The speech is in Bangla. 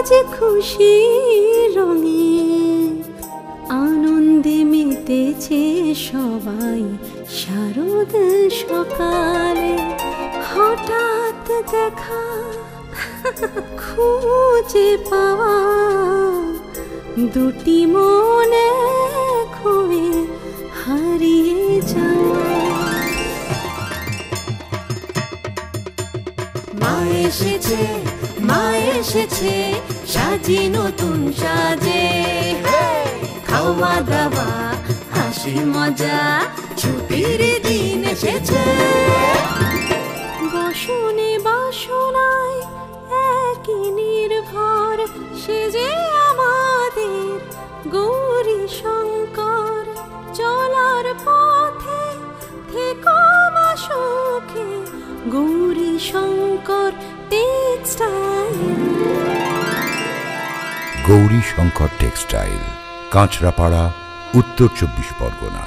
আজ খুশি রঙে আনন্দে মেতেছে সবাই। শারদ সকালে হঠাৎ দেখা, খুঁজে পাওয়া দুটি মনে হয়ে হারিয়ে যাওয়া। মা এসেছে, মা এসেছে, সাজি নতুন সাজে। খাওয়া দাওয়া হাসি মজা, ছুটির দিন এসেছে। বসনে বাসনায় একই নির্ভর, সে যে আমাদের গৌরী শঙ্কর। চলার পথে থেকো মা সুখে, গৌরী শঙ্কর টেক্সটাইল। গৌরী শঙ্কর টেক্সটাইল, কাঁচরাপাড়া, উত্তর 24 পরগনা।